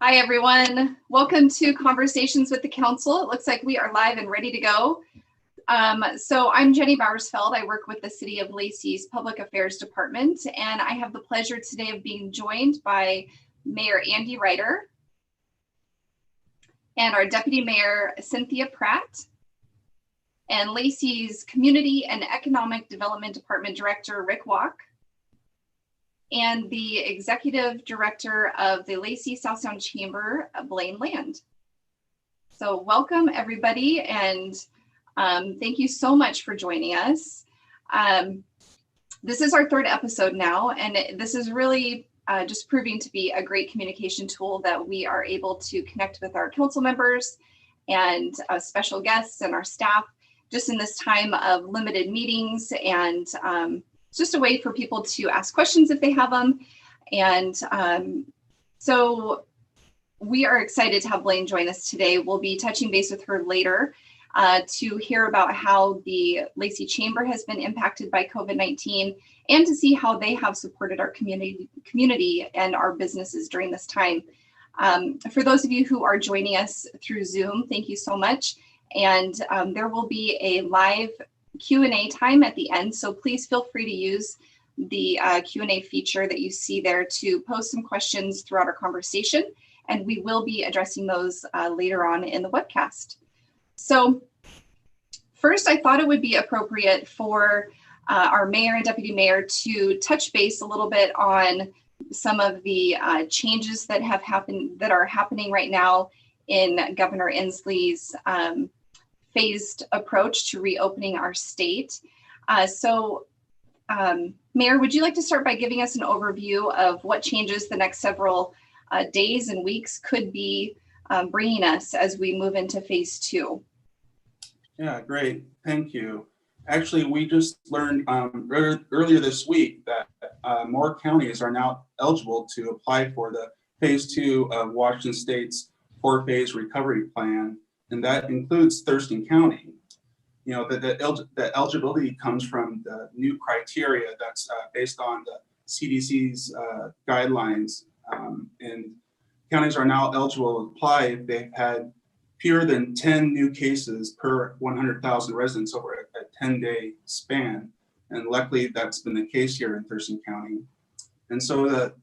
Hi, everyone. Welcome to Conversations with the Council. It looks like we are live and ready to go. So I'm Jenny Bowersfeld. I work with the City of Lacey's Public Affairs Department, and I have the pleasure today of being joined by Mayor Andy Ryder and our Deputy Mayor Cynthia Pratt and Lacey's Community and Economic Development Department Director Rick Walk, and the Executive Director of the Lacey South Sound Chamber, Blaine Land. So welcome everybody, and thank you so much for joining us. This is our third episode now, and this is really just proving to be a great communication tool that we are able to connect with our council members and special guests and our staff just in this time of limited meetings, and it's just a way for people to ask questions if they have them. And so we are excited to have Blaine join us today. We'll be touching base with her later to hear about how the Lacey Chamber has been impacted by COVID-19 and to see how they have supported our community and our businesses during this time. For those of you who are joining us through Zoom, thank you so much. And there will be a live Q&A time at the end, so please feel free to use the Q&A feature that you see there to post some questions throughout our conversation, and we will be addressing those later on in the webcast. So first, I thought it would be appropriate for our mayor and deputy mayor to touch base a little bit on some of the changes that have happened, that are happening right now in Governor Inslee's phased approach to reopening our state. Mayor, would you like to start by giving us an overview of what changes the next several days and weeks could be bringing us as we move into phase 2? Yeah, great. Thank you. Actually, we just learned earlier this week that more counties are now eligible to apply for the phase 2 of Washington State's 4-phase recovery plan, and that includes Thurston County. You know, the eligibility comes from the new criteria that's based on the CDC's guidelines, and counties are now eligible to apply if they've had fewer than 10 new cases per 100,000 residents over a 10-day span. And luckily, that's been the case here in Thurston County. And so the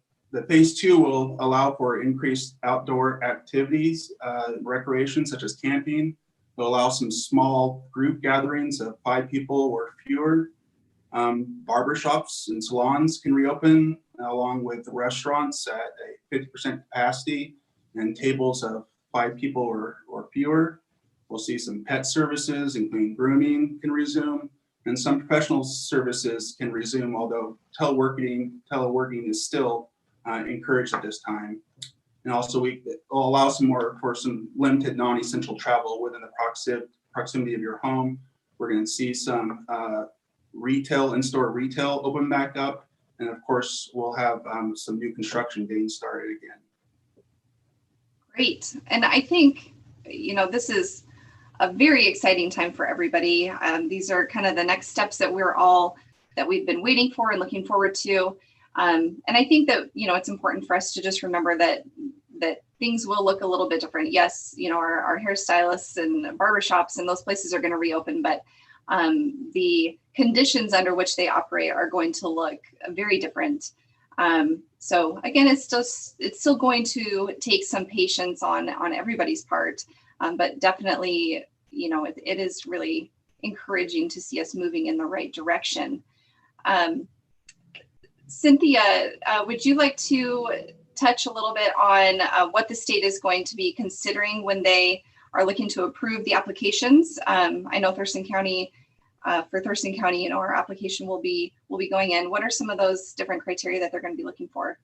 phase 2 will allow for increased outdoor activities, recreation such as camping. It'll allow some small group gatherings of 5 people or fewer. Barbershops and salons can reopen, along with restaurants at a 50% capacity and tables of 5 people or fewer. We'll see some pet services, including grooming, can resume, and some professional services can resume, although teleworking is still encouraged at this time. And also it will allow some limited non-essential travel within the proximity of your home. We're going to see some in-store retail open back up. And of course, we'll have some new construction getting started again. Great. And I think, you know, this is a very exciting time for everybody. These are kind of the next steps that we've been waiting for and looking forward to. And I think that, you know, it's important for us to just remember that things will look a little bit different. Yes, you know, our hairstylists and barbershops and those places are going to reopen, but the conditions under which they operate are going to look very different. So again, it's still going to take some patience on everybody's part, but definitely, you know, it is really encouraging to see us moving in the right direction. Cynthia, would you like to touch a little bit on what the state is going to be considering when they are looking to approve the applications? I know Thurston County, you know, our application will be going in. What are some of those different criteria that they're going to be looking for?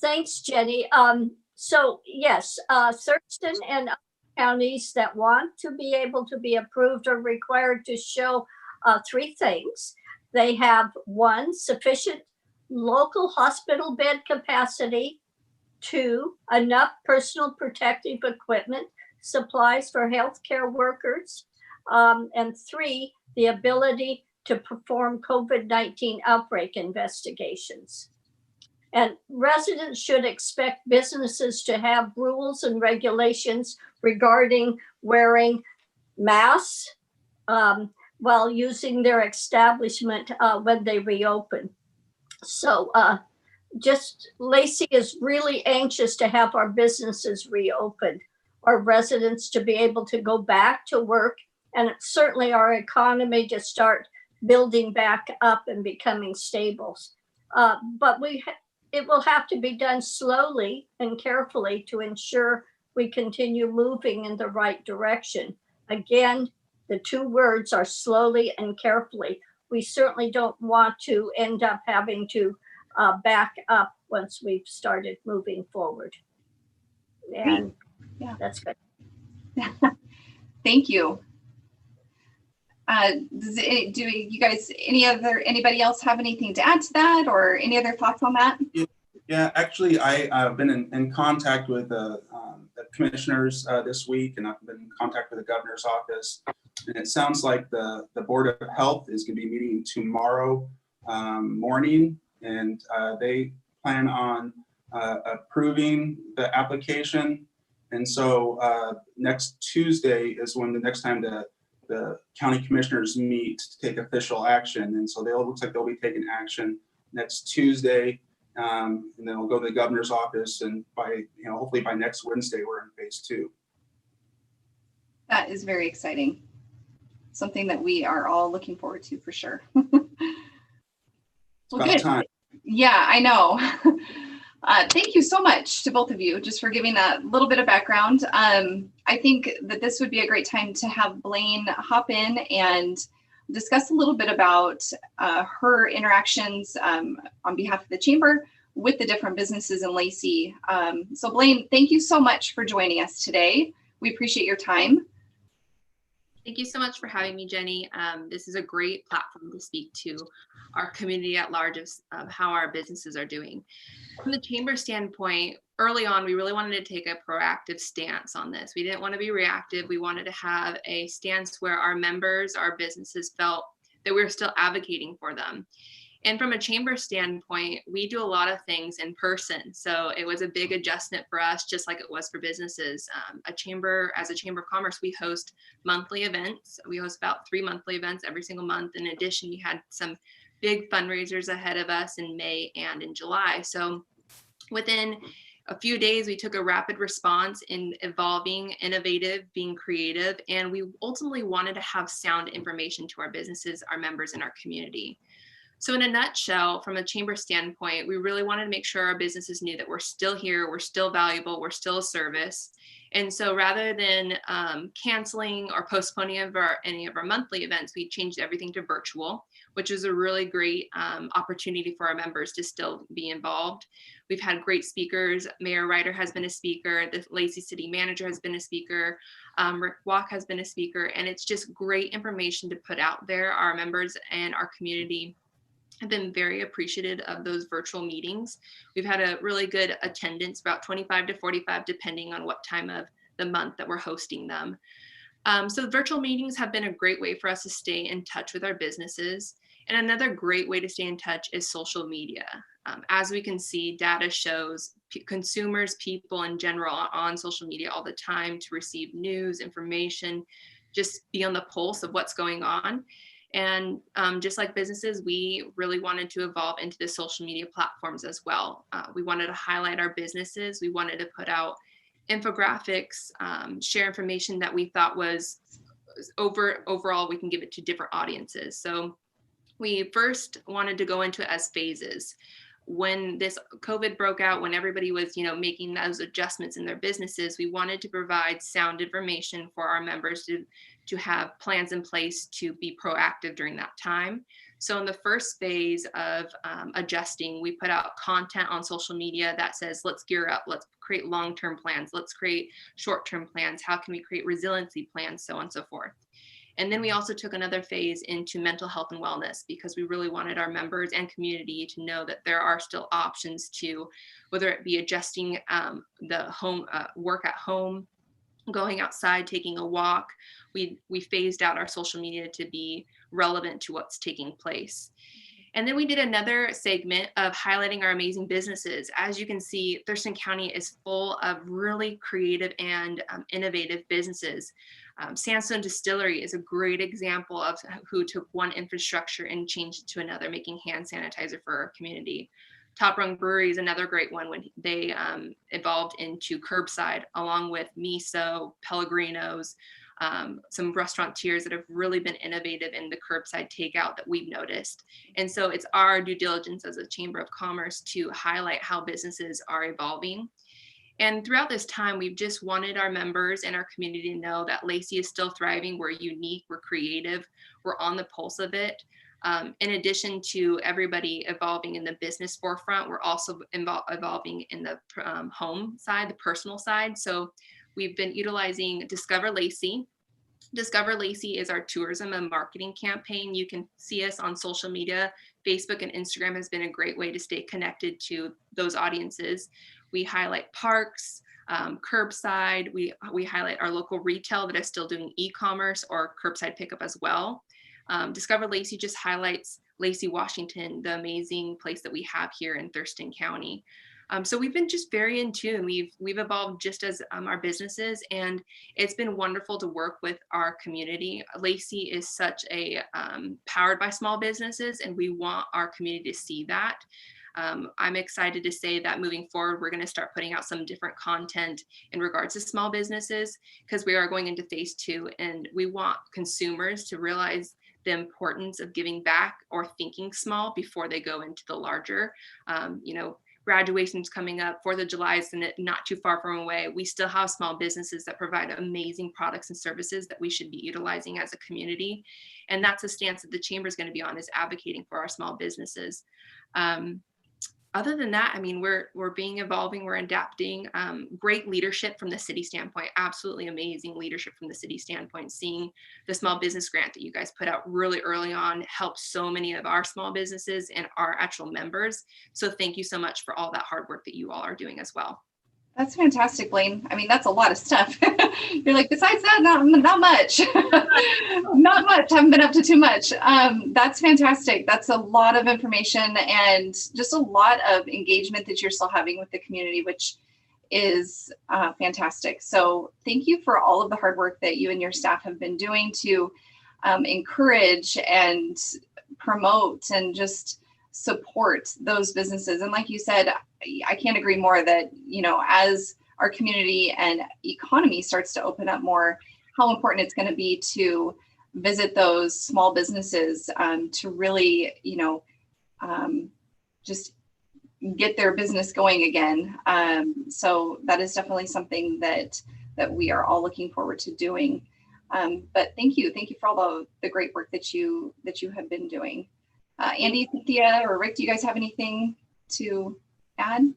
Thanks, Jenny. So yes, Thurston and other counties that want to be able to be approved are required to show 3 things. They have 1, sufficient local hospital bed capacity, 2, enough personal protective equipment, supplies for healthcare workers, and 3, the ability to perform COVID-19 outbreak investigations. And residents should expect businesses to have rules and regulations regarding wearing masks while using their establishment when they reopen. So Lacey is really anxious to have our businesses reopened, our residents to be able to go back to work, and certainly our economy to start building back up and becoming stable. But it will have to be done slowly and carefully to ensure we continue moving in the right direction. Again, the two words are slowly and carefully. We certainly don't want to end up having to back up once we've started moving forward. And Yeah. That's good. Thank you. Do you guys, anybody else have anything to add to that, or any other thoughts on that? Yeah, actually, I've been in contact with the commissioners this week, and I've been in contact with the governor's office. And it sounds like the Board of Health is going to be meeting tomorrow morning, and they plan on approving the application. And so next Tuesday is when the next time the county commissioners meet to take official action. And so it looks like they'll be taking action next Tuesday. And then we'll go to the governor's office, and hopefully by next Wednesday, we're in phase 2. That is very exciting. Something that we are all looking forward to for sure. It's about time. Yeah, I know. Thank you so much to both of you just for giving that little bit of background. I think that this would be a great time to have Blaine hop in and discuss a little bit about her interactions on behalf of the chamber with the different businesses in Lacey. So Blaine, thank you so much for joining us today. We appreciate your time. Thank you so much for having me, Jenny. This is a great platform to speak to our community at large of how our businesses are doing. From the chamber standpoint, early on, we really wanted to take a proactive stance on this. We didn't want to be reactive. We wanted to have a stance where our members, our businesses felt that we were still advocating for them. And from a chamber standpoint, we do a lot of things in person. So it was a big adjustment for us, just like it was for businesses. As a chamber of commerce, we host monthly events. We host about 3 monthly events every single month. In addition, we had some big fundraisers ahead of us in May and in July. So within a few days, we took a rapid response in evolving, innovative, being creative, and we ultimately wanted to have sound information to our businesses, our members, and our community. So in a nutshell, from a chamber standpoint, we really wanted to make sure our businesses knew that we're still here, we're still valuable, we're still a service. And so rather than canceling or postponing any of our monthly events, we changed everything to virtual, which is a really great opportunity for our members to still be involved. We've had great speakers. Mayor Ryder has been a speaker. The Lacey City Manager has been a speaker. Rick Walk has been a speaker. And it's just great information to put out there. Our members and our community have been very appreciative of those virtual meetings. We've had a really good attendance, about 25 to 45, depending on what time of the month that we're hosting them. So virtual meetings have been a great way for us to stay in touch with our businesses. And another great way to stay in touch is social media. As we can see, data shows consumers, people in general, are on social media all the time to receive news, information, just be on the pulse of what's going on. And just like businesses, we really wanted to evolve into the social media platforms as well. We wanted to highlight our businesses. We wanted to put out infographics, share information that we thought was overall, we can give it to different audiences. So we first wanted to go into it as phases. When this COVID broke out, when everybody was, making those adjustments in their businesses, we wanted to provide sound information for our members to have plans in place to be proactive during that time. So in the first phase of adjusting, we put out content on social media that says, let's gear up, let's create long-term plans, let's create short-term plans, how can we create resiliency plans, so on and so forth. And then we also took another phase into mental health and wellness, because we really wanted our members and community to know that there are still options to, whether it be adjusting the home work at home, going outside, taking a walk. We phased out our social media to be relevant to what's taking place. And then we did another segment of highlighting our amazing businesses. As you can see, Thurston County is full of really creative and innovative businesses. Sandstone Distillery is a great example of who took one infrastructure and changed it to another, making hand sanitizer for our community. Top Rung Brewery is another great one when they evolved into curbside, along with Miso, Pellegrinos, some restaurateurs that have really been innovative in the curbside takeout that we've noticed. And so it's our due diligence as a Chamber of Commerce to highlight how businesses are evolving. And throughout this time, we've just wanted our members and our community to know that Lacey is still thriving. We're unique, we're creative, we're on the pulse of it. In addition to everybody evolving in the business forefront, we're also evolving in the home side, the personal side. So we've been utilizing Discover Lacey. Discover Lacey is our tourism and marketing campaign. You can see us on social media. Facebook and Instagram has been a great way to stay connected to those audiences. We highlight parks, curbside. We highlight our local retail that is still doing e-commerce or curbside pickup as well. Discover Lacey just highlights Lacey, Washington, the amazing place that we have here in Thurston County. So we've been just very in tune. We've evolved just as our businesses, and it's been wonderful to work with our community. Lacey is such a powered by small businesses, and we want our community to see that. I'm excited to say that moving forward, we're going to start putting out some different content in regards to small businesses, because we are going into phase 2, and we want consumers to realize the importance of giving back or thinking small before they go into the larger. Graduation's coming up, 4th of July is not too far from away. We still have small businesses that provide amazing products and services that we should be utilizing as a community. And that's a stance that the Chamber is going to be on, is advocating for our small businesses. Other than that, I mean, we're evolving, we're adapting. Great leadership from the city standpoint, absolutely amazing leadership from the city standpoint. Seeing the small business grant that you guys put out really early on helped so many of our small businesses and our actual members. So thank you so much for all that hard work that you all are doing as well. That's fantastic, Blaine. I mean, that's a lot of stuff. You're like, besides that, not much. Not much. Haven't been up to too much. That's fantastic. That's a lot of information and just a lot of engagement that you're still having with the community, which is fantastic. So thank you for all of the hard work that you and your staff have been doing to encourage and promote and just support those businesses. And like you said, I can't agree more that, as our community and economy starts to open up more, how important it's going to be to visit those small businesses to really, just get their business going again. So that is definitely something that we are all looking forward to doing. But thank you for all the great work that you have been doing. Andy, Cynthia, or Rick, do you guys have anything to add?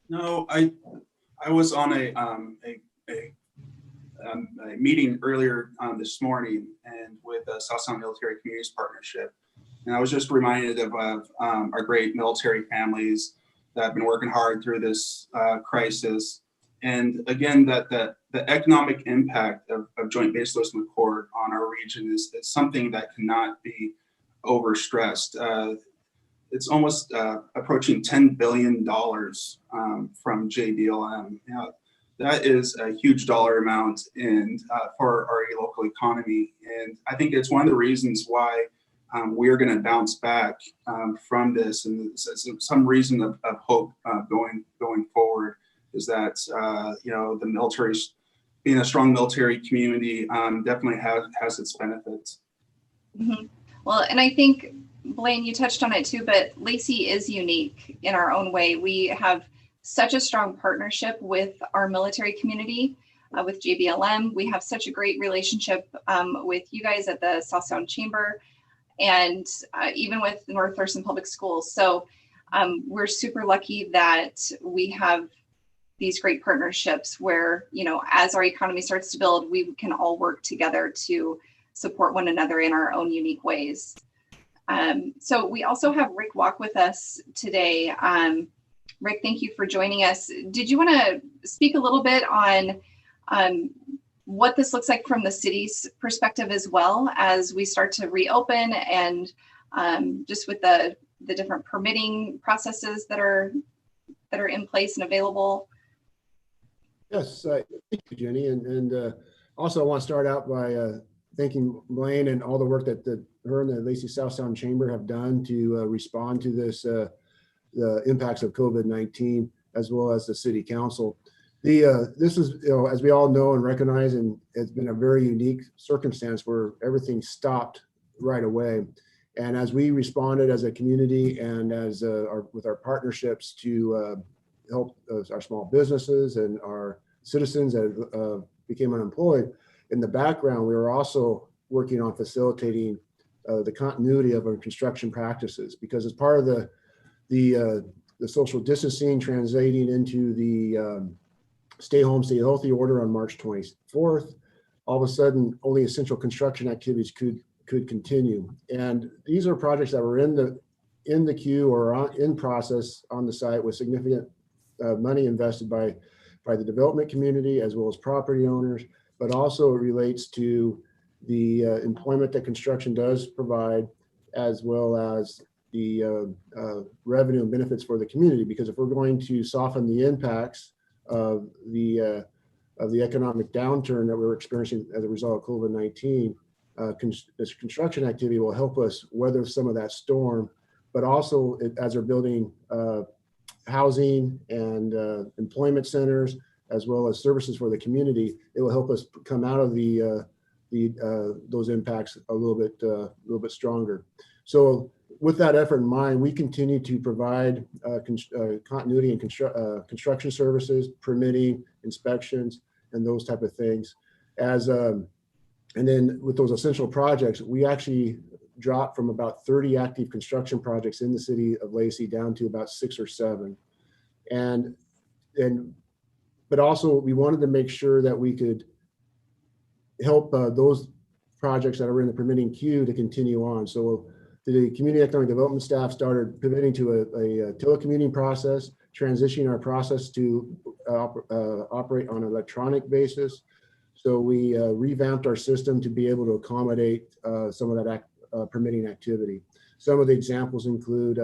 No, I was on a meeting earlier this morning and with the South Sound Military Communities Partnership, and I was just reminded of our great military families that have been working hard through this crisis, and again that the economic impact of Joint Base Lewis McChord on our region is something that cannot be overstressed. It's almost approaching $10 billion from JBLM. That is a huge dollar amount for our local economy. And I think it's one of the reasons why we are going to bounce back from this. And some reason of hope going forward is that, the military, being a strong military community, definitely has its benefits. Mm-hmm. Well, and I think, Blaine, you touched on it too, but Lacey is unique in our own way. We have such a strong partnership with our military community, with JBLM. We have such a great relationship with you guys at the South Sound Chamber, and even with North Thurston Public Schools. So we're super lucky that we have these great partnerships where, as our economy starts to build, we can all work together to support one another in our own unique ways. So we also have Rick Walk with us today. Rick, thank you for joining us. Did you want to speak a little bit on what this looks like from the city's perspective, as well as we start to reopen and just with the different permitting processes that are in place and available. Yes, thank you, Jenny. And also I want to start out by thanking Blaine and all the work that her and the Lacey South Sound Chamber have done to respond to this, the impacts of COVID-19, as well as the City Council. This is, as we all know and recognize, and it's been a very unique circumstance where everything stopped right away. And as we responded as a community and as with our partnerships to help our small businesses and our citizens that became unemployed, in the background, we were also working on facilitating the continuity of our construction practices, because as part of the social distancing translating into the stay home, stay healthy order on March 24th, all of a sudden only essential construction activities could continue. And these are projects that were in the queue or in process on the site with significant money invested by the development community as well as property owners, but also it relates to the employment that construction does provide, as well as the revenue and benefits for the community. Because if we're going to soften the impacts of the economic downturn that we're experiencing as a result of COVID-19, this construction activity will help us weather some of that storm, but also as they're building housing and employment centers, as well as services for the community, it will help us come out of those impacts a little bit stronger. So with that effort in mind, we continue to provide continuity and construction services, permitting, inspections, and those type of things. And then with those essential projects, we actually dropped from about 30 active construction projects in the city of Lacey down to about 6 or 7. But also we wanted to make sure that we could help those projects that are in the permitting queue to continue on. So the community economic development staff started pivoting to a telecommuting process, transitioning our process to operate on an electronic basis. So we revamped our system to be able to accommodate some of that permitting activity. Some of the examples include,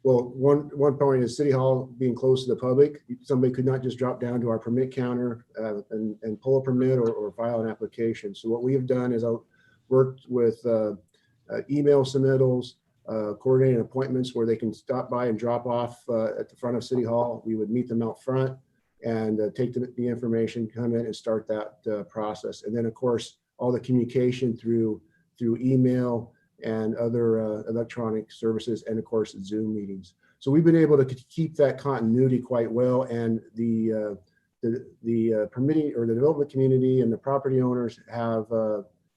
one point is City Hall being closed to the public. Somebody could not just drop down to our permit counter and pull a permit or file an application. So what we have done is worked with email submittals, coordinating appointments where they can stop by and drop off at the front of City Hall. We would meet them out front and take the information, come in and start that process. And then of course, all the communication through email and other electronic services, and of course, Zoom meetings. So we've been able to keep that continuity quite well. And the permitting or the development community and the property owners have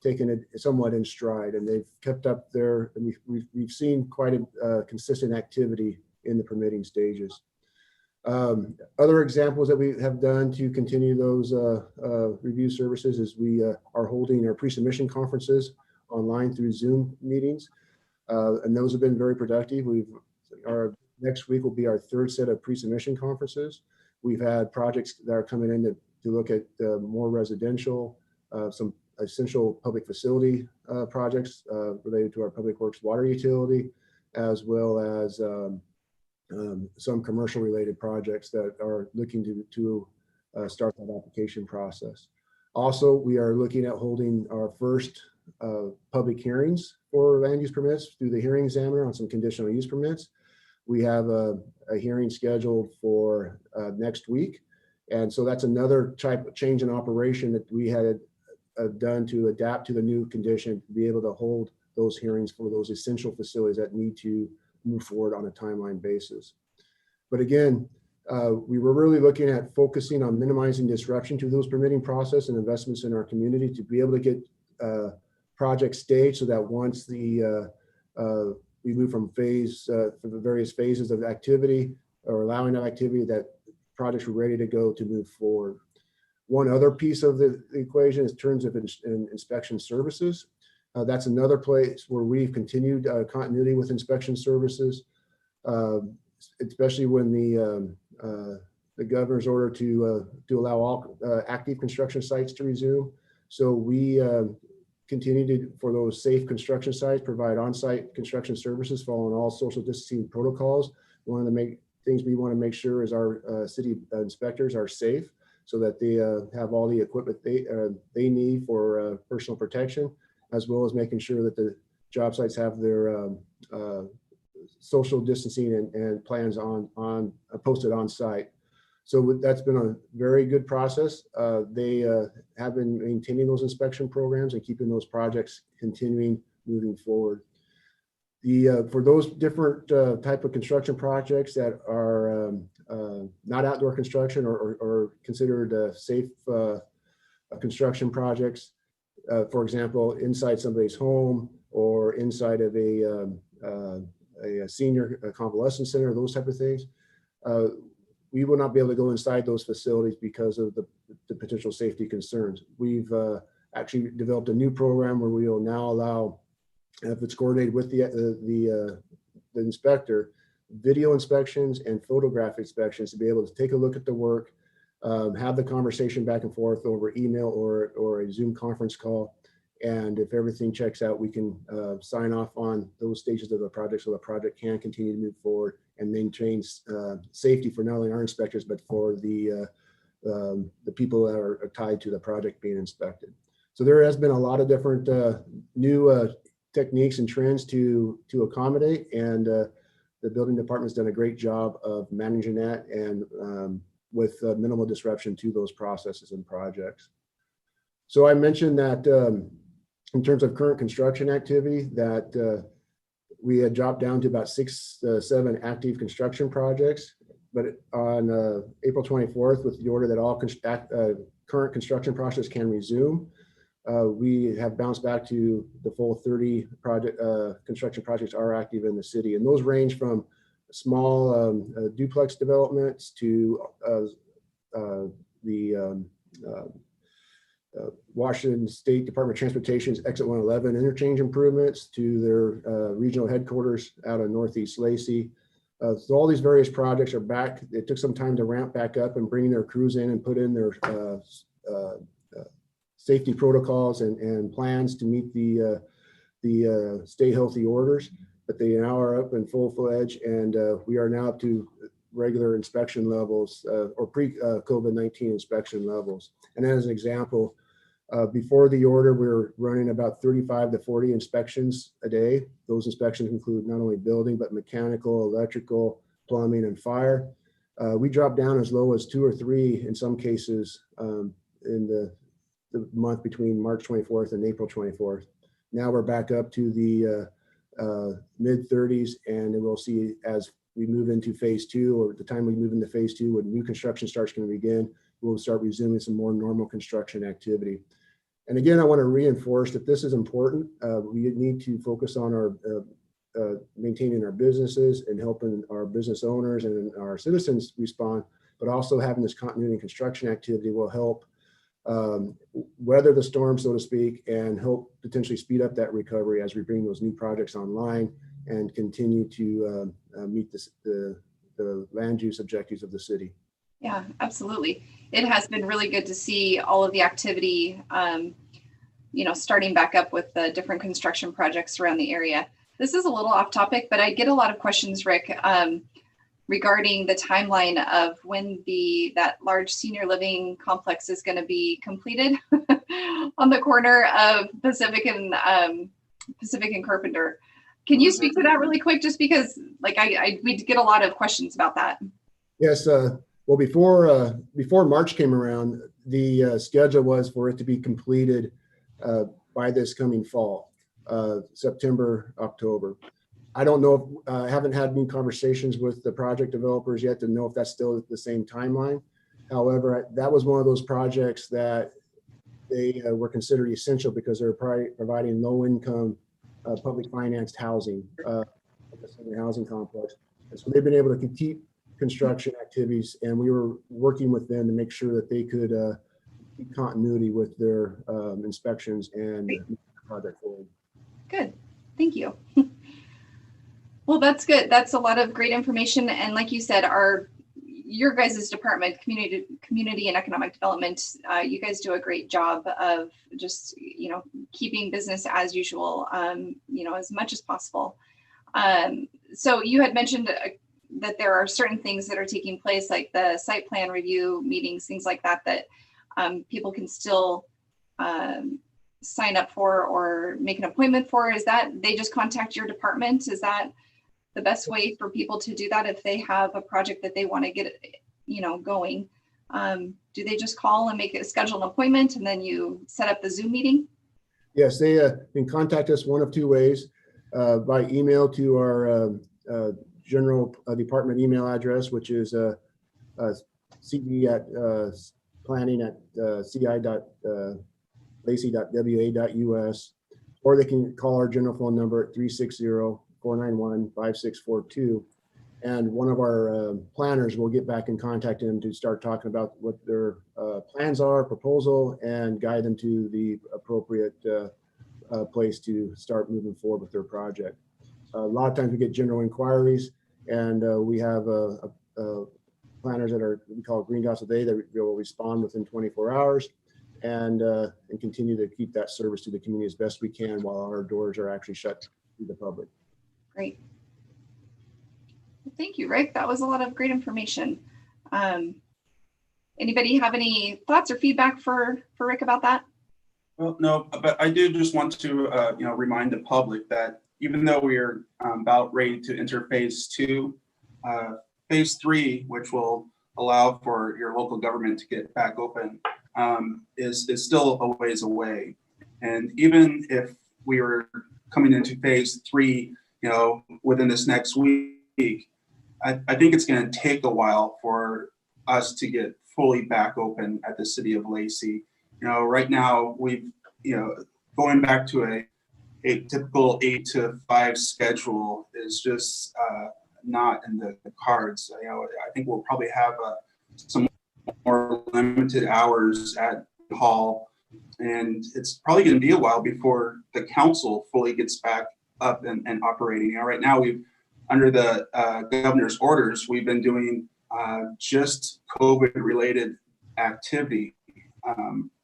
taken it somewhat in stride, and they've kept up their, and we've seen quite a consistent activity in the permitting stages. Other examples that we have done to continue those review services is we are holding our pre-submission conferences online through Zoom meetings, and those have been very productive. Our next week will be our 3rd set of pre-submission conferences. We've had projects that are coming in to look at more residential, some essential public facility projects related to our public works water utility, as well as some commercial related projects that are looking to start that application process. Also, we are looking at holding our first public hearings for land use permits through the hearing examiner on some conditional use permits. We have a hearing scheduled for next week. And so that's another type of change in operation that we had done to adapt to the new condition, to be able to hold those hearings for those essential facilities that need to move forward on a timeline basis. But again, we were really looking at focusing on minimizing disruption to those permitting process and investments in our community to be able to get projects staged so that once we move from the various phases of activity or allowing that activity, that projects were ready to go to move forward. One other piece of the equation is in terms of inspection services. That's another place where we've continued continuity with inspection services, especially when the governor's order to allow all active construction sites to resume. So we continue to, for those safe construction sites, provide on-site construction services following all social distancing protocols. One of the things we want to make sure is our city inspectors are safe, so that they have all the equipment they need for personal protection, as well as making sure that the job sites have their social distancing and plans posted on site. So that's been a very good process. They have been maintaining those inspection programs and keeping those projects continuing moving forward. For those different type of construction projects that are not outdoor construction or considered safe construction projects, for example, inside somebody's home or inside of a senior convalescent center, those type of things, we will not be able to go inside those facilities because of the potential safety concerns. We've actually developed a new program where we will now allow, if it's coordinated with the inspector, video inspections and photograph inspections to be able to take a look at the work, have the conversation back and forth over email or a Zoom conference call. And if everything checks out, we can sign off on those stages of the project so the project can continue to move forward and maintain safety for not only our inspectors, but for the people that are tied to the project being inspected. So there has been a lot of different new techniques and trends to accommodate, and the building department's done a great job of managing that and with minimal disruption to those processes and projects. So I mentioned that in terms of current construction activity, that we had dropped down to about 6 to 7 active construction projects. But on April 24th, with the order that all current construction projects can resume, we have bounced back to the full 30 construction projects are active in the city. And those range from small duplex developments to the Washington State Department of Transportation's Exit 111 interchange improvements to their regional headquarters out of Northeast Lacey. So all these various projects are back. It took some time to ramp back up and bring their crews in and put in their safety protocols and plans to meet the stay healthy orders, but they now are up in full-fledged, and we are now up to regular inspection levels or pre-COVID-19 inspection levels. And as an example, before the order, we were running about 35 to 40 inspections a day. Those inspections include not only building, but mechanical, electrical, plumbing, and fire. We dropped down as low as 2 or 3 in some cases in the month between March 24th and April 24th. Now we're back up to the mid 30s, and then we'll see as we move into phase 2, or at the time we move into phase 2, when new construction starts going to begin, we'll start resuming some more normal construction activity. And again, I want to reinforce that this is important. We need to focus on our maintaining our businesses and helping our business owners and our citizens respond, but also having this continuity in construction activity will help weather the storm, so to speak, and help potentially speed up that recovery as we bring those new projects online and continue to meet the land use objectives of the city. Yeah, absolutely. It has been really good to see all of the activity, starting back up with the different construction projects around the area. This is a little off topic, but I get a lot of questions, Rick, regarding the timeline of when that large senior living complex is going to be completed on the corner of Pacific and Carpenter. Can you speak to that really quick? Just because, we get a lot of questions about that. Yes. Well, before March came around, the schedule was for it to be completed by this coming fall, September, October. I don't know. I haven't had any conversations with the project developers yet to know if that's still the same timeline. However, that was one of those projects that they were considered essential because they're providing low-income public financed housing, the housing complex. And so they've been able to keep construction activities, and we were working with them to make sure that they could keep continuity with their inspections and the project forward. Good, thank you. Well, that's good. That's a lot of great information. And like you said, your guys' department, community and economic development, you guys do a great job of just, keeping business as usual, as much as possible. So you had mentioned that there are certain things that are taking place, like the site plan review meetings, things like that, that people can still sign up for or make an appointment for. Is that they just contact your department? Is that the best way for people to do that if they have a project that they want to get, going? Do they just call and schedule an appointment, and then you set up the Zoom meeting? Yes, they can contact us one of two ways, by email to our general department email address, which is cd at planning at ci.lacey.wa.us, or they can call our general phone number at 360-491-5642. And one of our planners will get back in contact them to start talking about what their plans are, proposal, and guide them to the appropriate place to start moving forward with their project. A lot of times we get general inquiries, and we have planners that we call green dots a day that will respond within 24 hours and continue to keep that service to the community as best we can while our doors are actually shut to the public. Great. Well, thank you, Rick. That was a lot of great information. Anybody have any thoughts or feedback for Rick about that? Well, no, but I do just want to, remind the public that even though we are about ready to enter phase 2, phase 3, which will allow for your local government to get back open, is still a ways away. And even if we were coming into phase 3, within this next week, I think it's going to take a while for us to get fully back open at the city of Lacey. Right now we've, going back to a typical 8 to 5 schedule is just not in the cards. I think we'll probably have some more limited hours at the hall, and it's probably going to be a while before the council fully gets back up and operating. Right now under the governor's orders, we've been doing just COVID related activity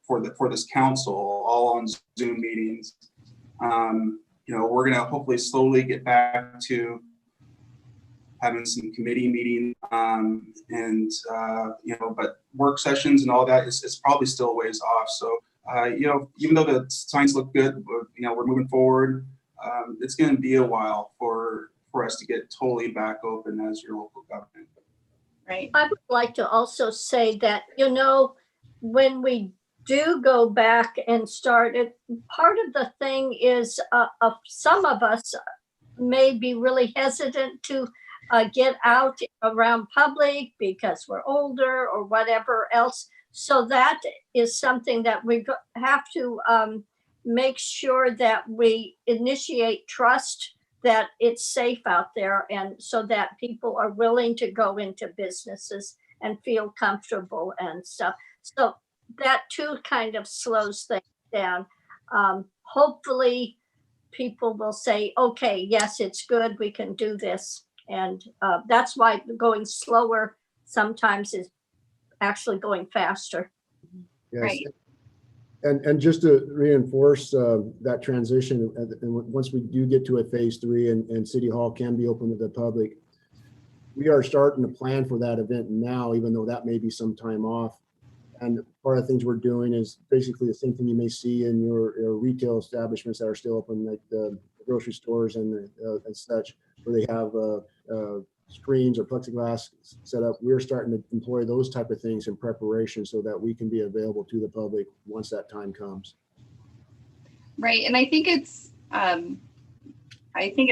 for this council, all on Zoom meetings. We're going to hopefully slowly get back to having some committee meetings, but work sessions and all that is probably still a ways off. So, even though the signs look good, we're moving forward. It's going to be a while for us to get totally back open as your local government. Right. I would like to also say that, when we do go back and start it, part of the thing is some of us may be really hesitant to get out around public because we're older or whatever else. So that is something that we have to make sure that we initiate trust that it's safe out there, and so that people are willing to go into businesses and feel comfortable and stuff. So that too kind of slows things down. Hopefully people will say, okay, yes, it's good, we can do this. And that's why going slower sometimes is actually going faster. Yes. Right. And just to reinforce that transition, and once we do get to a phase 3 and City Hall can be open to the public, we are starting to plan for that event now, even though that may be some time off. And part of the things we're doing is basically the same thing you may see in your retail establishments that are still open, like the grocery stores and such, where they have screens or plexiglass set up. We're starting to employ those type of things in preparation so that we can be available to the public once that time comes. Right. And I think it's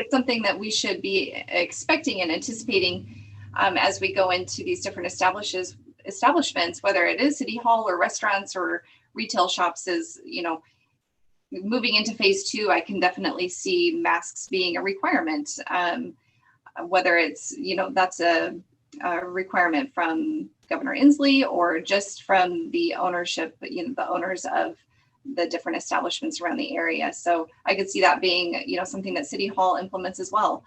something that we should be expecting and anticipating as we go into these different establishments, whether it is City Hall or restaurants or retail shops. Is, moving into phase 2, I can definitely see masks being a requirement. Whether it's, that's a requirement from Governor Inslee or just from the ownership, the owners of the different establishments around the area. So I could see that being, something that City Hall implements as well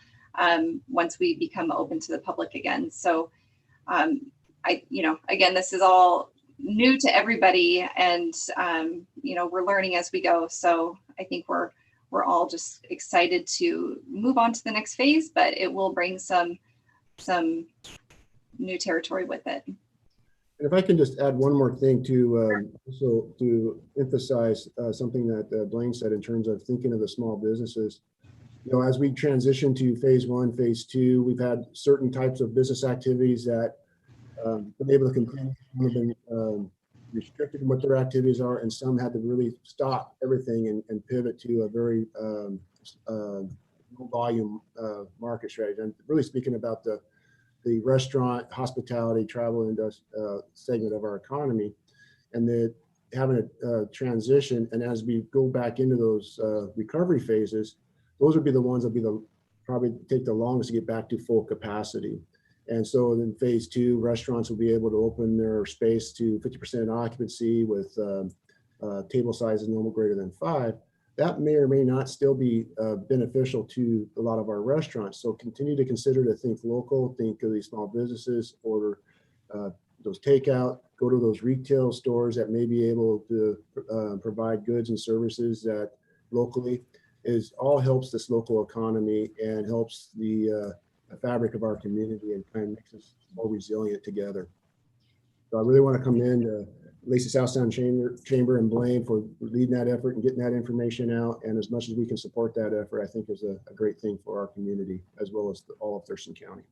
once we become open to the public again. So again, this is all new to everybody, and we're learning as we go. So I think we're all just excited to move on to the next phase, but it will bring some new territory with it. And if I can just add one more thing to emphasize something that Blaine said in terms of thinking of the small businesses. As we transition to phase 1, phase 2, we've had certain types of business activities that been able to continue, have been restricted in what their activities are, and some had to really stop everything and pivot to a very low volume market strategy. I'm really speaking about the restaurant, hospitality, travel, industry segment of our economy, and that having a transition. And as we go back into those recovery phases, those would be the ones that probably take the longest to get back to full capacity. And so in phase 2, restaurants will be able to open their space to 50% occupancy with table sizes no greater than 5. That may or may not still be beneficial to a lot of our restaurants. So continue to consider to think local, think of these small businesses, order those takeout, go to those retail stores that may be able to provide goods and services that locally all helps this local economy and helps the fabric of our community and kind of makes us more resilient together. So I really want to come in to Lacey Southtown Chamber and Blaine for leading that effort and getting that information out. And as much as we can support that effort, I think is a great thing for our community as well as all of Thurston County.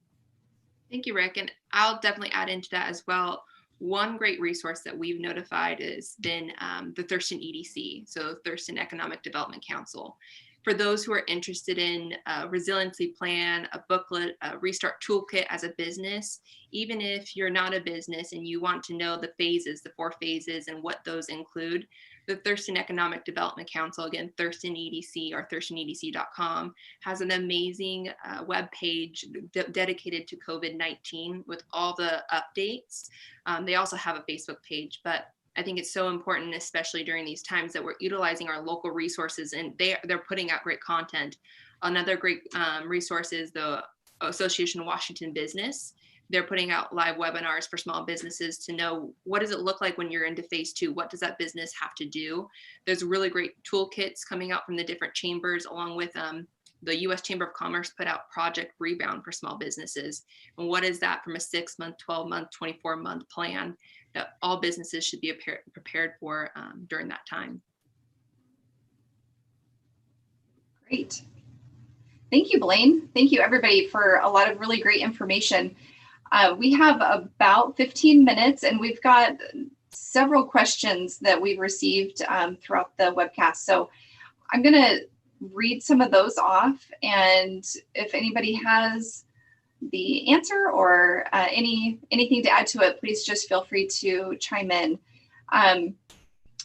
Thank you, Rick. And I'll definitely add into that as well. One great resource that we've notified has been the Thurston EDC, so Thurston Economic Development Council. For those who are interested in a resiliency plan, a booklet, a restart toolkit as a business, even if you're not a business and you want to know the phases, the 4 phases and what those include, the Thurston Economic Development Council, again, Thurston EDC or thurstonedc.com, has an amazing web page dedicated to COVID-19 with all the updates. They also have a Facebook page, but I think it's so important, especially during these times, that we're utilizing our local resources, and they're putting out great content. Another great resource is the Association of Washington Business. They're putting out live webinars for small businesses to know what does it look like when you're into phase 2? What does that business have to do? There's really great toolkits coming out from the different chambers, along with the U.S. Chamber of Commerce put out Project Rebound for small businesses. And what is that from a 6-month, 12-month, 24-month plan that all businesses should be prepared for during that time. Great. Thank you, Blaine. Thank you, everybody, for a lot of really great information. We have about 15 minutes, and we've got several questions that we've received throughout the webcast. So I'm going to read some of those off, and if anybody has the answer or anything to add to it, please just feel free to chime in.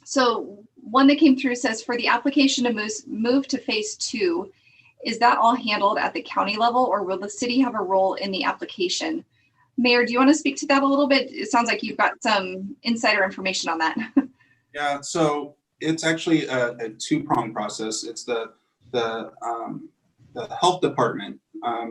So one that came through says, for the application to move to phase 2, is that all handled at the county level, or will the city have a role in the application? Mayor, do you want to speak to that a little bit? It sounds like you've got some insider information on that. Yeah, so it's actually a 2-pronged process. It's the health department,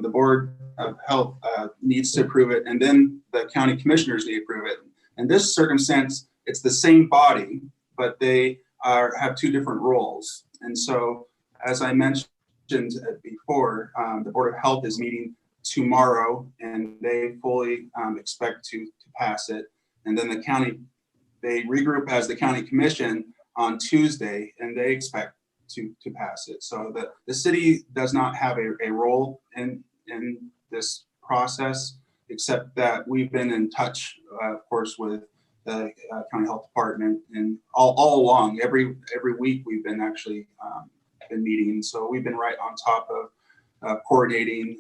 the Board of Health needs to approve it, and then the county commissioners need to approve it. In this circumstance, it's the same body, but they have 2 different roles. And so, as I mentioned before, the Board of Health is meeting tomorrow, and they fully expect to pass it. And then the county, they regroup as the county commission on Tuesday, and they expect to pass it. So the city does not have a role in this process, except that we've been in touch, of course, with the county health department, and all along, every week we've been actually been meeting. So we've been right on top of coordinating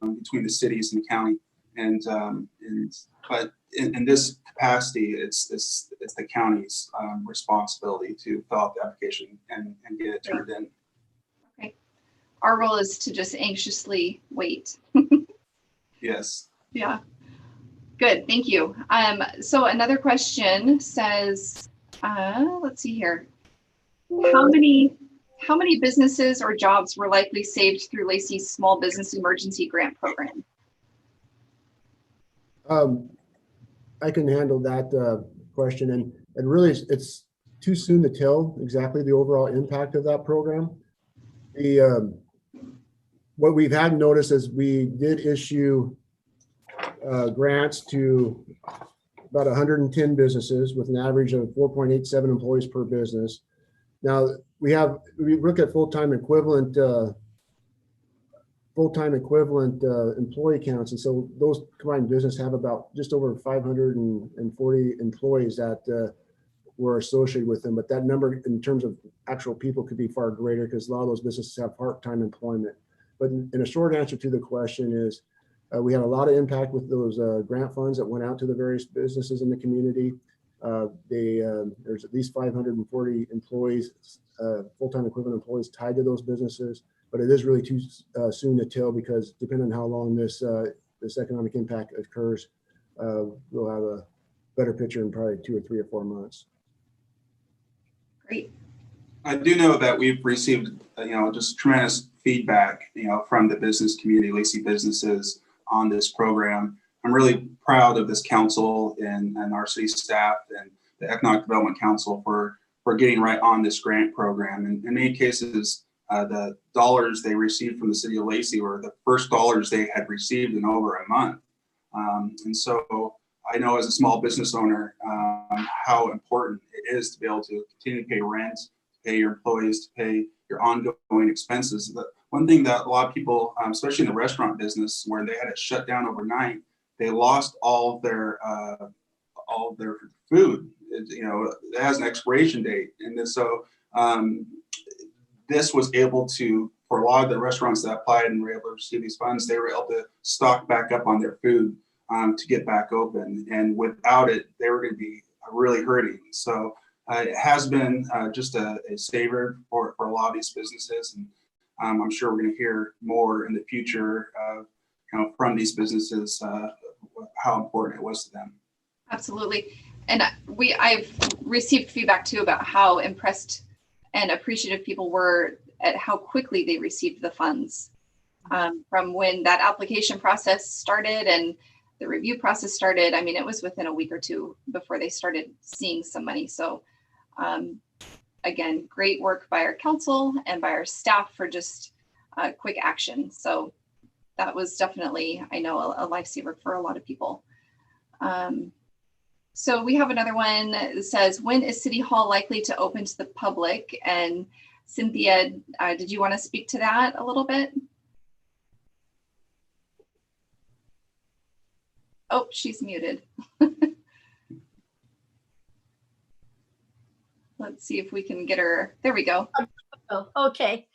between the cities and the county, but in this capacity, it's the county's responsibility to fill out the application and get it turned in. Okay. Our role is to just anxiously wait. Yes. Yeah. Good. Thank you. So another question says, let's see here. How many businesses or jobs were likely saved through Lacey's Small Business Emergency Grant Program? I can handle that question, and really it's too soon to tell exactly the overall impact of that program. The what we've had noticed is we did issue grants to about 110 businesses with an average of 4.87 employees per business. Now we look at full-time equivalent employee counts, and so those combined business have about just over 540 employees that were associated with them. But that number in terms of actual people could be far greater because a lot of those businesses have part-time employment. But in a short answer to the question is, we had a lot of impact with those grant funds that went out to the various businesses in the community. There's at least 540 employees, full-time equivalent employees tied to those businesses, but it is really too soon to tell because depending on how long this economic impact occurs, we'll have a better picture in probably 2 or 3 or 4 months. Great. I do know that we've received, just tremendous feedback, from the business community, Lacey businesses on this program. I'm really proud of this council and our city staff and the Economic Development Council for getting right on this grant program. And in many cases, the dollars they received from the city of Lacey were the first dollars they had received in over a month. And so I know as a small business owner, how important it is to be able to continue to pay rent, to pay your employees, to pay your ongoing expenses. The one thing that a lot of people, especially in the restaurant business, where they had it shut down overnight, they lost all of their food. It has an expiration date, and so this was able to, for a lot of the restaurants that applied and were able to receive these funds, they were able to stock back up on their food to get back open. And without it, they were going to be really hurting. So it has been just a saver for a lot of these businesses, and I'm sure we're going to hear more in the future, from these businesses how important it was to them. Absolutely. And I've received feedback too about how impressed and appreciative people were at how quickly they received the funds from when that application process started and the review process started. I mean, it was within a week or two before they started seeing some money. So again, great work by our council and by our staff for just quick action. So that was definitely, I know, a lifesaver for a lot of people. So we have another one that says, when is City Hall likely to open to the public? And Cynthia, did you want to speak to that a little bit? Oh, she's muted. Let's see if we can get her. There we go. Oh, okay.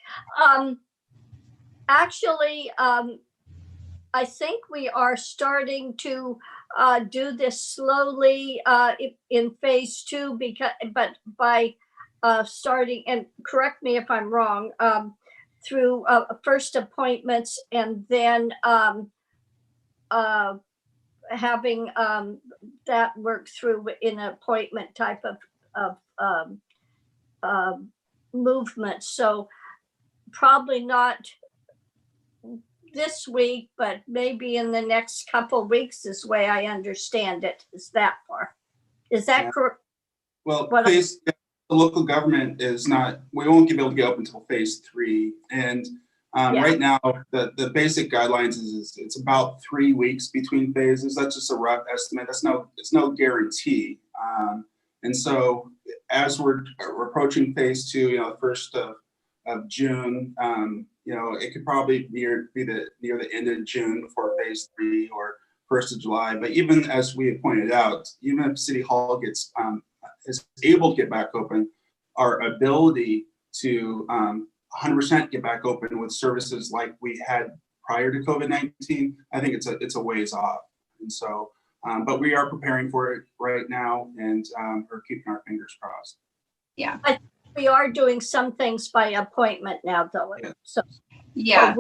Actually, I think we are starting to do this slowly in phase 2, but by starting, and correct me if I'm wrong, through first appointments and then having that work through in an appointment type of movement. So probably not this week, but maybe in the next couple of weeks is the way I understand it, is that far. Is that correct? Well, the local government is not, we won't be able to get open until phase 3. And right now, the basic guidelines is it's about 3 weeks between phases. That's just a rough estimate. It's no guarantee. And so as we're approaching phase 2, the 1st of June, it could probably be near the end of June before phase 3 or 1st of July. But even as we have pointed out, even if City Hall is able to get back open, our ability to 100% get back open with services like we had prior to COVID-19, I think it's a ways off. And so, but we are preparing for it right now, and we're keeping our fingers crossed. Yeah. We are doing some things by appointment now, though. Yeah. So yeah.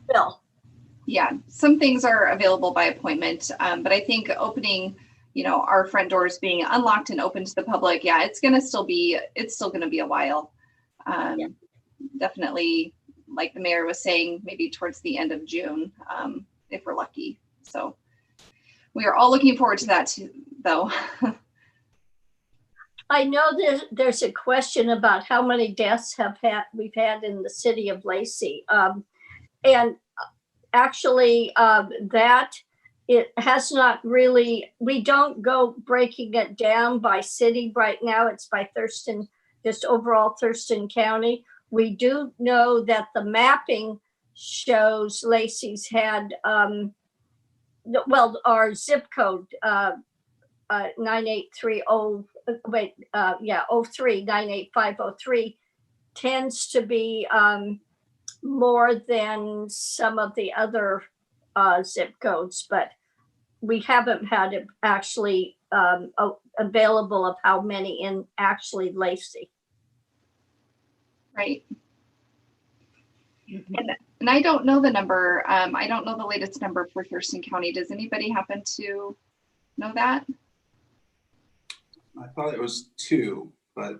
Bill. Yeah, some things are available by appointment, but I think opening, our front doors being unlocked and open to the public, it's still going to be a while. Definitely, like the mayor was saying, maybe towards the end of June, if we're lucky. So we are all looking forward to though. I know there's a question about how many deaths we've had in the city of Lacey. And actually, that it has not really, we don't go breaking it down by city right now. It's by Thurston, just overall Thurston County. We do know that the mapping shows Lacey's had, well, our zip code, 9830, 03, 98503 tends to be more than some of the other zip codes, but we haven't had it actually available of how many in actually Lacey. Right. And I don't know the number. I don't know the latest number for Thurston County. Does anybody happen to know that? I thought it was 2, but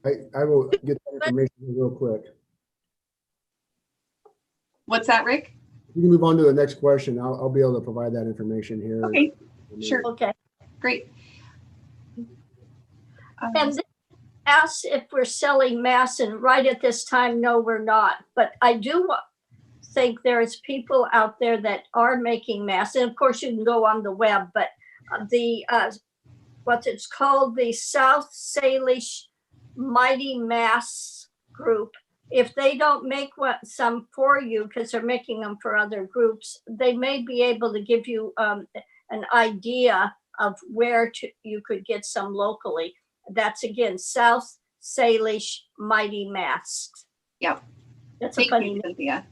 I will get that information real quick. What's that, Rick? You can move on to the next question. I'll be able to provide that information here. Okay, sure. Okay. Great. And this asks if we're selling masks, and right at this time, no, we're not. But I do think there's people out there that are making masks. And of course, you can go on the web, but the what it's called, the South Salish Mighty Masks Group. If they don't make some for you, because they're making them for other groups, they may be able to give you an idea of where you could get some locally. That's again, South Salish Mighty Masks. Yep. That's Thank a funny you, name. Cynthia.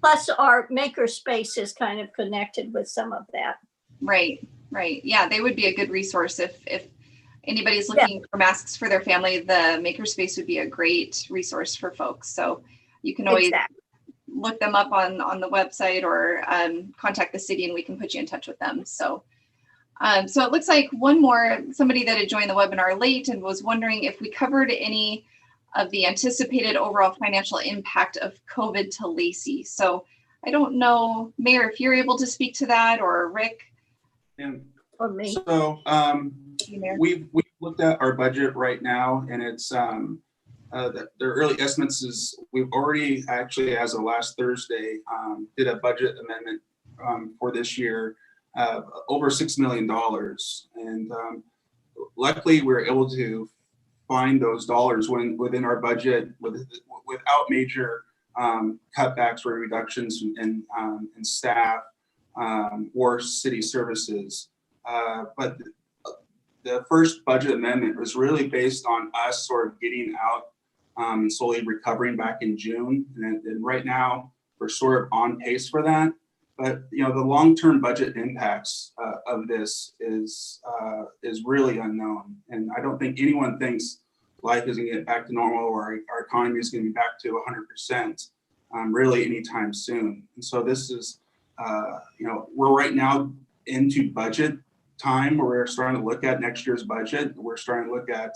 Plus our makerspace is kind of connected with some of that. Right, right. Yeah, they would be a good resource if anybody's looking for masks for their family. The makerspace would be a great resource for folks. So you can always look them up on the website or contact the city and we can put you in touch with them. So so it looks like one more, somebody that had joined the webinar late and was wondering if we covered any of the anticipated overall financial impact of COVID to Lacey. So I don't know, Mayor, if you're able to speak to that, or Rick. and Or me. so we've looked at our budget right now, and it's the early estimates is we've already actually, as of last Thursday, did a budget amendment for this year, over $6 million. And luckily we were able to find those dollars within our budget without major cutbacks or reductions in staff or city services. But the first budget amendment was really based on us sort of getting out and slowly recovering back in June. And right now we're sort of on pace for that. But you know, the long-term budget impacts of this is really unknown, and I don't think anyone thinks life is going to get back to normal or our economy is going to be back to 100% really anytime soon. And so this is, you know, we're right now into budget time where we're starting to look at next year's budget. We're starting to look at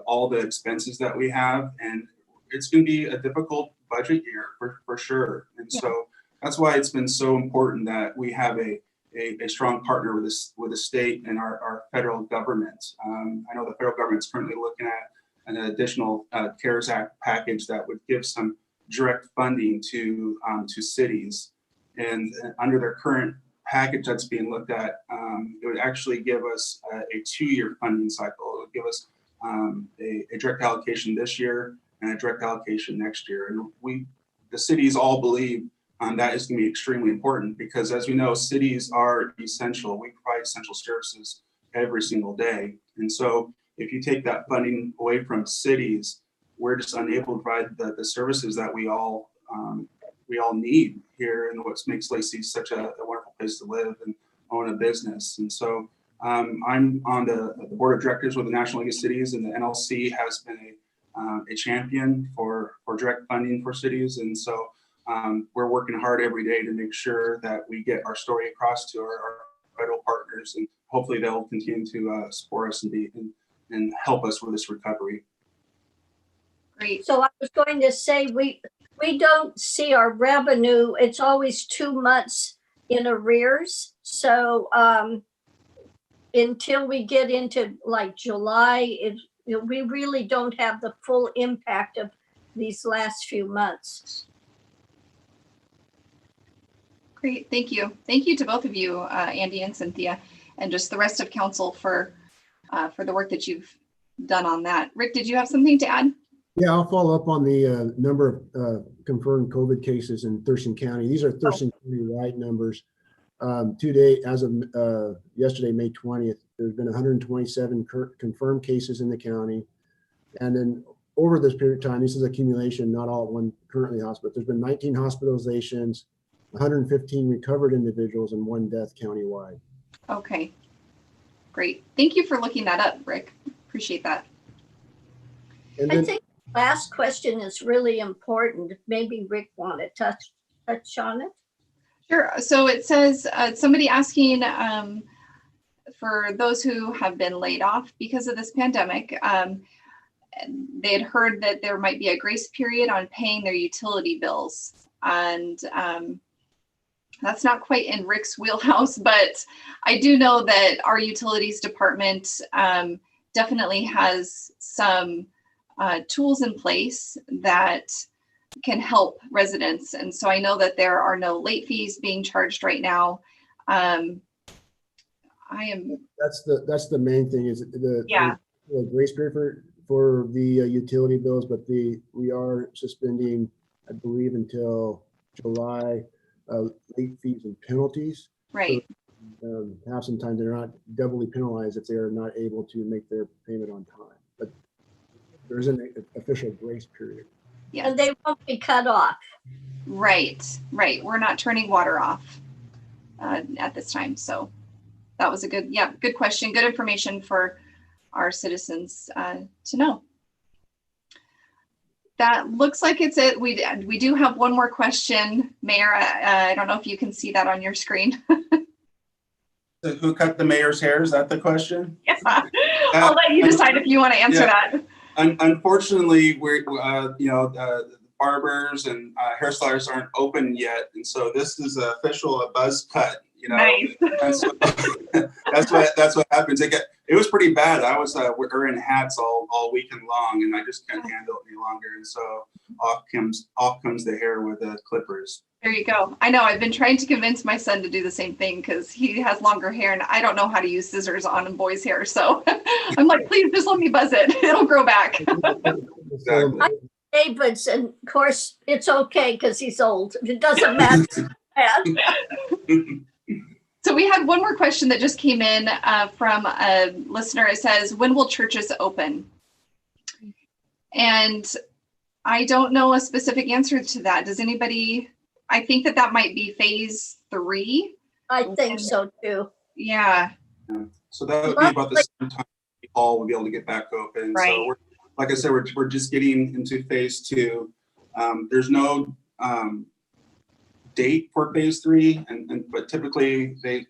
all the expenses that we have, and it's going to be a difficult budget year for sure. And so that's why it's been so important that we have a strong partner with the state and our federal government. I know the federal government's currently looking at an additional CARES Act package that would give some direct funding to cities. And under their current package that's being looked at, it would actually give us a 2-year funding cycle. It would give us a direct allocation this year and a direct allocation next year. And the cities all believe that is going to be extremely important because, as we know, cities are essential. We provide essential services every single day. And so if you take that funding away from cities, we're just unable to provide the services that we all need here, and what makes Lacey such a wonderful place to live and own a business. And so I'm on the board of directors with the National League of Cities, and the NLC has been a champion for direct funding for cities. And so we're working hard every day to make sure that we get our story across to our federal partners, and hopefully they'll continue to support us and help us with this recovery. Great. So I was going to say, we don't see our revenue. It's always 2 months in arrears. So until we get into like July, we really don't have the full impact of these last few months. Great, thank you. Thank you to both of you, Andy and Cynthia, and just the rest of council for the work that you've done on that. Rick, did you have something to add? Yeah, I'll follow up on the number of confirmed COVID cases in Thurston County. These are Thurston County-wide numbers. Today, as of yesterday, May 20th, there's been 127 confirmed cases in the county. And then over this period of time, this is accumulation, not all at one currently hospital. There's been 19 hospitalizations, 115 recovered individuals, and 1 death countywide. Okay, great. Thank you for looking that up, Rick. Appreciate that. And I then, think the last question is really important. Maybe Rick wanted to touch on it. Sure. So it says somebody asking for those who have been laid off because of this pandemic. They had heard that there might be a grace period on paying their utility bills. And that's not quite in Rick's wheelhouse, but I do know that our utilities department definitely has some tools in place that can help residents. And so I know that there are no late fees being charged right now. that's the main thing is the grace period for the utility bills, but we are suspending, I believe, until July, late fees and penalties. Right. So, have sometimes they're not doubly penalized if they are not able to make their payment on time, but there isn't an official grace period. Yeah. And they won't be cut off. Right. We're not turning water off at this time. So that was a good question. Good information for our citizens to know. That looks like it's it. We do have one more question, Mayor. I don't know if you can see that on your screen. So who cut the mayor's hair? Is that the question? Yeah. I'll let you decide if you want to answer that. Unfortunately, we're barbers and hairstylists aren't open yet, and so this is official a buzz cut. Nice. And so that's what happens. It was pretty bad. I was wearing hats all weekend long, and I just can't handle it any longer. And so off comes the hair with the clippers. There you go. I know I've been trying to convince my son to do the same thing because he has longer hair and I don't know how to use scissors on boys' hair. So I'm like, please just let me buzz it. It'll grow back. Exactly. David's, and of course, it's okay because he's old. It doesn't matter. So we had one more question that just came in from a listener. It says, when will churches open? And I don't know a specific answer to that. Does anybody, I think that might be phase 3. I think so too. Yeah. So that would be about the same time all will be able to get back open. Right. So like I said, we're just getting into phase 2. There's no date for phase 3, but typically they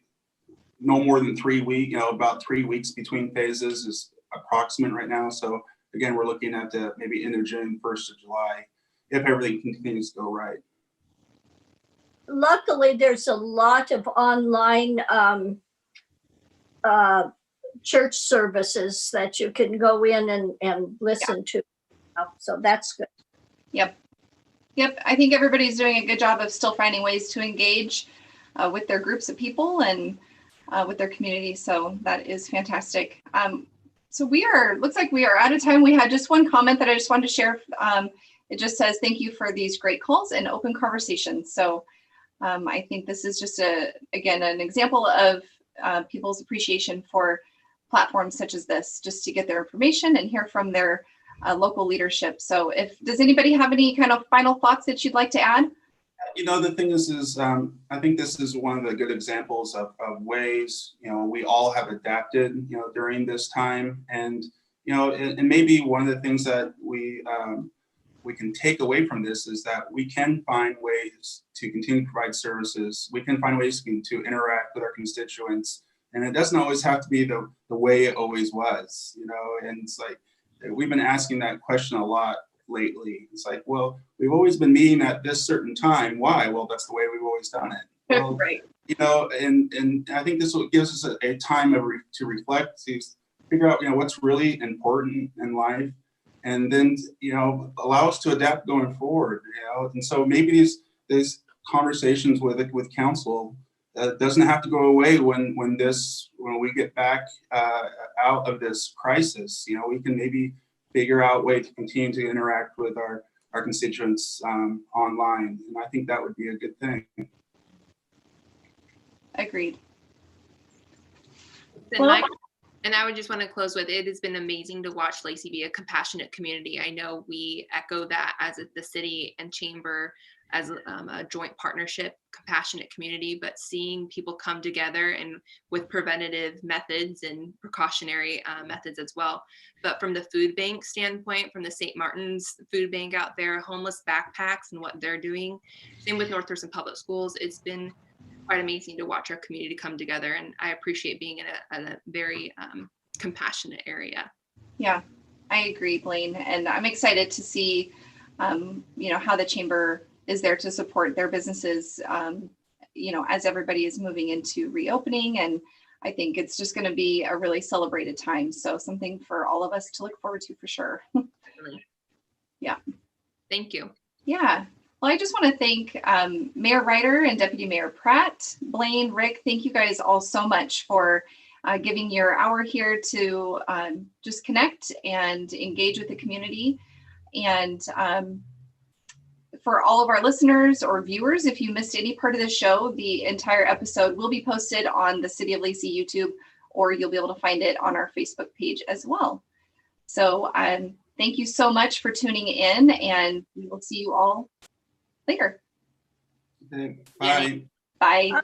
no more than 3 weeks. About 3 weeks between phases is approximate right now. So again, we're looking at maybe end of June, 1st of July, if everything continues to go right. Luckily, there's a lot of online church services that you can go in and listen to. So that's good. Yep. I think everybody's doing a good job of still finding ways to engage with their groups of people and with their community. So that is fantastic. So looks like we are out of time. We had just one comment that I just wanted to share. It just says, thank you for these great calls and open conversations. So I think this is just again, an example of people's appreciation for platforms such as this, just to get their information and hear from their local leadership. So does anybody have any kind of final thoughts that you'd like to add? The thing is I think this is one of the good examples of ways, we all have adapted, during this time. And, and maybe one of the things that we can take away from this is that we can find ways to continue to provide services. We can find ways to interact with our constituents. And it doesn't always have to be the way it always was, and it's like, we've been asking that question a lot lately. It's like, well, we've always been meeting at this certain time. Why? Well, that's the way we've always done it. Well, Right. you know, and I think this gives us a time to reflect, to figure out, you know, what's really important in life, and then, you know, allow us to adapt going forward, you know. And so maybe these conversations with council doesn't have to go away when we get back out of this crisis. You know, we can maybe figure out a way to continue to interact with our constituents online, and I think that would be a good thing. Agreed. And I would just want to close with, it has been amazing to watch Lacey be a compassionate community. I know we echo that as the city and chamber as a joint partnership, compassionate community, but seeing people come together and with preventative methods and precautionary methods as well. But from the food bank standpoint, from the St. Martin's food bank out there, homeless backpacks and what they're doing, same with North Thurston Public Schools, it's been quite amazing to watch our community come together. And I appreciate being in a very compassionate area. Yeah, I agree, Blaine. And I'm excited to see, you know, how the chamber is there to support their businesses, you know, as everybody is moving into reopening. And I think it's just going to be a really celebrated time. So something for all of us to look forward to for sure. Yeah. Thank you. Yeah. Well, I just want to thank Mayor Ryder and Deputy Mayor Pratt, Blaine, Rick. Thank you guys all so much for giving your hour here to just connect and engage with the community. And for all of our listeners or viewers, if you missed any part of the show, the entire episode will be posted on the City of Lacey YouTube, or you'll be able to find it on our Facebook page as well. So thank you so much for tuning in, and we will see you all later. Okay, bye. Bye.